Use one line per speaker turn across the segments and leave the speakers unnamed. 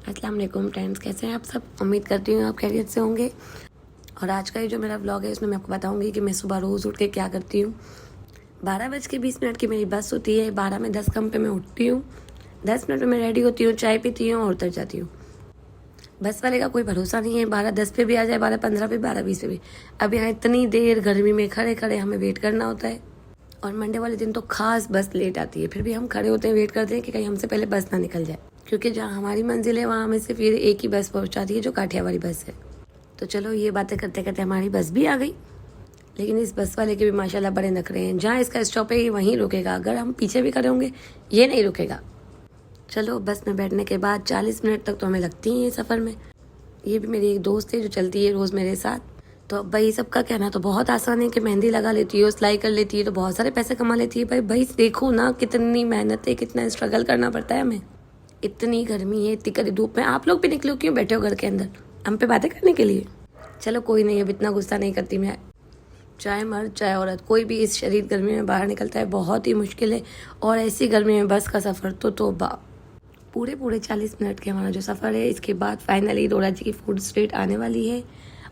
अस्सलाम वालेकुम फ्रेंड्स, कैसे हैं आप सब। उम्मीद करती हूँ आप खैरियत से होंगे। और आज का ये जो मेरा व्लॉग है इसमें मैं आपको बताऊंगी कि मैं सुबह रोज़ उठ के क्या करती हूँ। 12:20 की मेरी बस होती है। 12:10 पे मैं उठती हूँ। 10 मिनट में मैं रेडी होती हूँ, चाय पीती हूँ और उतर जाती हूँ। बस वाले का कोई भरोसा नहीं है, 12:10 पे भी आ जाए, 12:15 पे, 12:20 पे भी। अब यहाँ इतनी देर गर्मी में खड़े खड़े हमें वेट करना होता है। और मंडे वाले दिन तो खास बस लेट आती है, फिर भी हम खड़े होते हैं, वेट करते हैं कि कहीं हमसे पहले बस ना निकल जाए, क्योंकि जहाँ हमारी मंजिल है वहाँ हमें सिर्फ ये एक ही बस पहुँचाती है जो काठियावाड़ी बस है। तो चलो ये बातें करते करते हमारी बस भी आ गई। लेकिन इस बस वाले के भी माशाल्लाह बड़े नखरे हैं। जहाँ इसका स्टॉप है ये वहीं रुकेगा, अगर हम पीछे भी खड़े होंगे ये नहीं रुकेगा। चलो बस में बैठने के बाद 40 मिनट तक तो हमें लगती हैं ये सफ़र में। ये भी मेरी एक दोस्त है जो चलती है रोज़ मेरे साथ। तो अब भाई सबका कहना तो बहुत आसान है कि मेहंदी लगा लेती हो, सिलाई कर लेती है तो बहुत सारे पैसे कमा लेती है। भाई देखो ना कितनी मेहनत है, कितना स्ट्रगल करना पड़ता है हमें। इतनी गर्मी है, इतनी कड़ी धूप में आप लोग भी निकलो, क्यों बैठे हो घर के अंदर हम पे बातें करने के लिए। चलो कोई नहीं, अब इतना गुस्सा नहीं करती मैं। चाहे मर्द चाहे औरत, कोई भी इस शदीद गर्मी में बाहर निकलता है, बहुत ही मुश्किल है। और ऐसी गर्मी में बस का सफ़र तो तौबा। पूरे 40 मिनट के हमारा जो सफ़र है, इसके बाद फाइनली रोड़ा जी की फूड स्ट्रीट आने वाली है।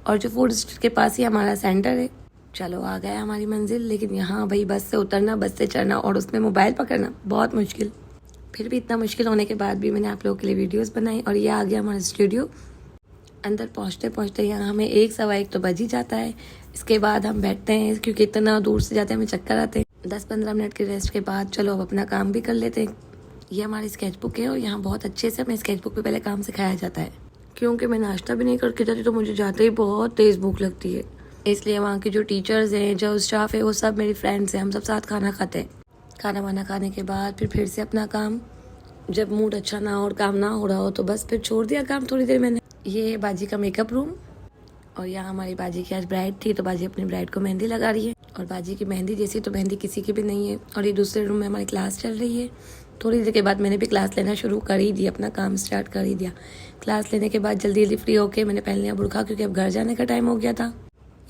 और जो फूड स्ट्रीट के पास ही हमारा सेंटर है। चलो आ गया हमारी मंजिल। लेकिन यहाँ भाई बस से उतरना, बस से चढ़ना और उसमें मोबाइल पकड़ना बहुत मुश्किल। फिर भी इतना मुश्किल होने के बाद भी मैंने आप लोगों के लिए वीडियोस बनाई। और ये आ गया हमारा स्टूडियो। अंदर पहुँचते पहुँचते यहाँ हमें 1 सवा 1 तो बज ही जाता है। इसके बाद हम बैठते हैं, क्योंकि इतना दूर से जाते हैं हमें चक्कर आते हैं। 10-15 मिनट के रेस्ट के बाद चलो अब अपना काम भी कर लेते हैं। ये हमारी स्केच बुक है और यहाँ बहुत अच्छे से हमें स्केच बुक पे पहले काम सिखाया जाता है। क्योंकि मैं नाश्ता भी नहीं करके जाती तो मुझे जाते ही बहुत तेज़ भूख लगती है। इसलिए वहाँ की जो टीचर्स हैं, जो स्टाफ है, वो सब मेरी फ्रेंड्स हैं। हम सब साथ खाना खाते हैं। खाना वाना खाने के बाद फिर से अपना काम, जब मूड अच्छा ना हो और काम ना हो रहा हो तो बस फिर छोड़ दिया काम थोड़ी देर मैंने। ये है बाजी का मेकअप रूम। और यहाँ हमारी बाजी की आज ब्राइड थी तो बाजी अपनी ब्राइड को मेहंदी लगा रही है। और बाजी की मेहंदी जैसी तो मेहंदी किसी की भी नहीं है। और ये दूसरे रूम में हमारी क्लास चल रही है। थोड़ी देर के बाद मैंने भी क्लास लेना शुरू कर ही दिया, अपना काम स्टार्ट कर ही दिया। क्लास लेने के बाद जल्दी जल्दी फ्री होके मैंने पहन लिया बुर्का, क्योंकि अब घर जाने का टाइम हो गया था।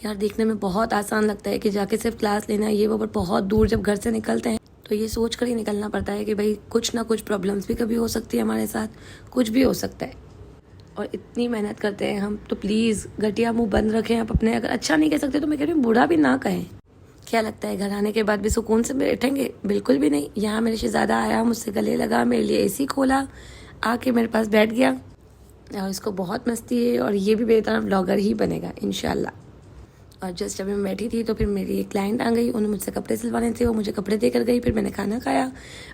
यार देखने में बहुत आसान लगता है कि जाके सिर्फ क्लास लेना ये वो, पर बहुत दूर जब घर से निकलते हैं तो ये सोच कर ही निकलना पड़ता है कि भाई कुछ ना कुछ प्रॉब्लम्स भी कभी हो सकती है हमारे साथ, कुछ भी हो सकता है। और इतनी मेहनत करते हैं हम तो प्लीज़ घटिया मुंह बंद रखें आप अपने। अगर अच्छा नहीं कह सकते तो मैं कह रही हूँ बुरा भी ना कहें। क्या लगता है घर आने के बाद भी सुकून से बैठेंगे? बिल्कुल भी नहीं। यहाँ मेरे शहजादा आया, मुझसे गले लगा, मेरे लिए एसी खोला, आके मेरे पास बैठ गया। और इसको बहुत मस्ती है और ये भी मेरी तरह ब्लॉगर ही बनेगा इंशाल्लाह। और जस्ट जब मैं बैठी थी तो फिर मेरी एक क्लाइंट आ गई, उन्हें मुझसे कपड़े सिलवाने थे, वो मुझे कपड़े देकर गई। फिर मैंने खाना खाया।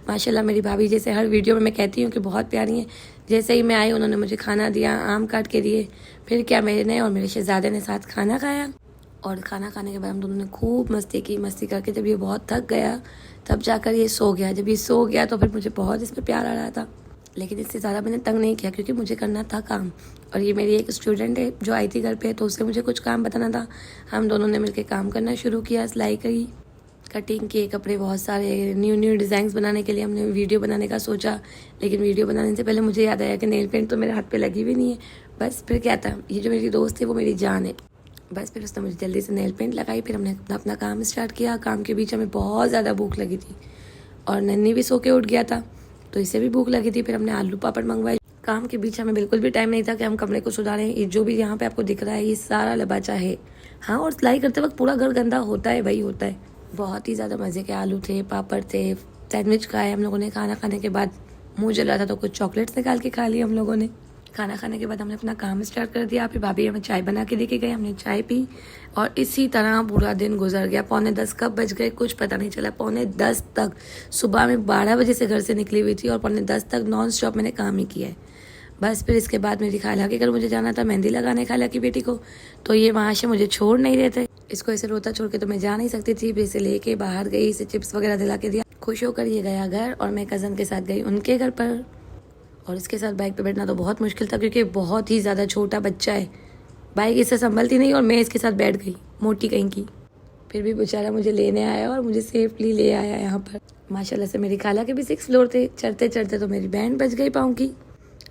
माशाल्लाह मेरी भाभी जैसे हर वीडियो में मैं कहती हूँ कि बहुत प्यारी हैं, जैसे ही मैं आई उन्होंने मुझे खाना दिया, आम काट के दिए। फिर क्या मैंने और मेरे शहजादे ने साथ खाना खाया। और खाना खाने के बाद हम दोनों ने खूब मस्ती की। मस्ती करके जब ये बहुत थक गया तब जाकर ये सो गया। जब ये सो गया तो फिर मुझे बहुत इस पर प्यार आ रहा था, लेकिन इससे ज़्यादा मैंने तंग नहीं किया क्योंकि मुझे करना था काम। और ये मेरी एक स्टूडेंट है जो आई थी घर पे, तो उससे मुझे कुछ काम बताना था। हम दोनों ने मिलकर काम करना शुरू किया। सिलाई करी, कटिंग किए कपड़े, बहुत सारे न्यू डिज़ाइंस बनाने के लिए हमने वीडियो बनाने का सोचा। लेकिन वीडियो बनाने से पहले मुझे याद आया कि नेल पेंट तो मेरे हाथ पे लगी भी नहीं है। बस फिर क्या था, ये जो मेरी दोस्त है वो मेरी जान है। बस फिर उसने मुझे जल्दी से नेल पेंट लगाई। फिर हमने अपना काम स्टार्ट किया। काम के बीच हमें बहुत ज़्यादा भूख लगी थी और नन्ही भी सो के उठ गया था तो इसे भी भूख लगी थी। फिर हमने आलू पापड़ मंगवाए। काम के बीच हमें बिल्कुल भी टाइम नहीं था कि हम कमरे को सुधारें। ये जो भी यहाँ पे आपको दिख रहा है ये सारा लबाचा है। हाँ, और सिलाई करते वक्त पूरा घर गंदा होता है भाई, होता है। बहुत ही ज़्यादा मज़े के आलू थे, पापड़ थे, सैंडविच खाए हम लोगों ने। खाना खाने के बाद मुँह जल रहा था तो कुछ चॉकलेट्स निकाल के खा लिया हम लोगों ने। खाना खाने के बाद हमने अपना काम स्टार्ट कर दिया। फिर भाभी हमें चाय बना के देके गए, हमने चाय पी और इसी तरह पूरा दिन गुजर गया। 9:45 कब बज गए कुछ पता नहीं चला। 9:45 तक, सुबह में 12 बजे से घर से निकली हुई थी और 9:45 तक नॉन स्टॉप मैंने काम ही किया है। बस फिर इसके बाद मेरी खाला के घर मुझे जाना था मेहंदी लगाने, खाला की बेटी को। तो ये वहाँ से मुझे छोड़ नहीं रहे थे। इसको ऐसे रोता छोड़ के तो मैं जा नहीं सकती थी। फिर इसे लेके बाहर गई, इसे चिप्स वगैरह दिला के दिया। खुश होकर ये गया घर और मैं कज़न के साथ गई उनके घर पर। और इसके साथ बाइक पे बैठना तो बहुत मुश्किल था क्योंकि बहुत ही ज़्यादा छोटा बच्चा है। बाइक इससे संभलती नहीं और मैं इसके साथ बैठ गई, मोटी कहीं की। फिर भी बेचारा मुझे लेने आया और मुझे सेफली ले आया यहाँ पर। माशाल्लाह से मेरी खाला के भी 6 फ्लोर थे। चढ़ते चढ़ते तो मेरी बैंड बज गई पाँव की।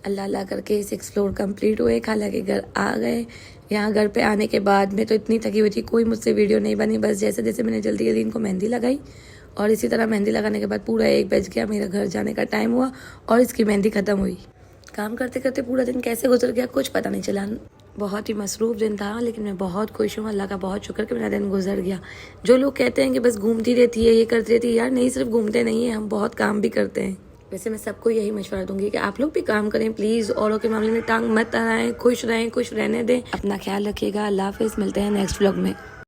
अल्लाह अल्लाह करके 6 फ्लोर कंप्लीट हुए, खाला के घर आ गए। यहाँ घर पे आने के बाद मैं तो इतनी थकी हुई थी, कोई मुझसे वीडियो नहीं बनी। बस जैसे जैसे मैंने जल्दी जल्दी इनको मेहंदी लगाई और इसी तरह मेहंदी लगाने के बाद पूरा 1 बज गया। मेरा घर जाने का टाइम हुआ और इसकी मेहंदी ख़त्म हुई। काम करते करते पूरा दिन कैसे गुजर गया कुछ पता नहीं चला। बहुत ही मसरूफ़ दिन था, लेकिन मैं बहुत खुश हूँ, अल्लाह का बहुत शुक्र कि मेरा दिन गुजर गया। जो लोग कहते हैं कि बस घूमती रहती है, ये करती रहती है, यार नहीं, सिर्फ घूमते नहीं है, हम बहुत काम भी करते हैं। वैसे मैं सबको यही मशवरा दूंगी कि आप लोग भी काम करें प्लीज़, औरों के मामले में टांग मत अड़ाएं, खुश रहें, खुश रहने दें। अपना ख्याल रखिएगा। अल्लाह हाफिज़, मिलते हैं नेक्स्ट व्लॉग में।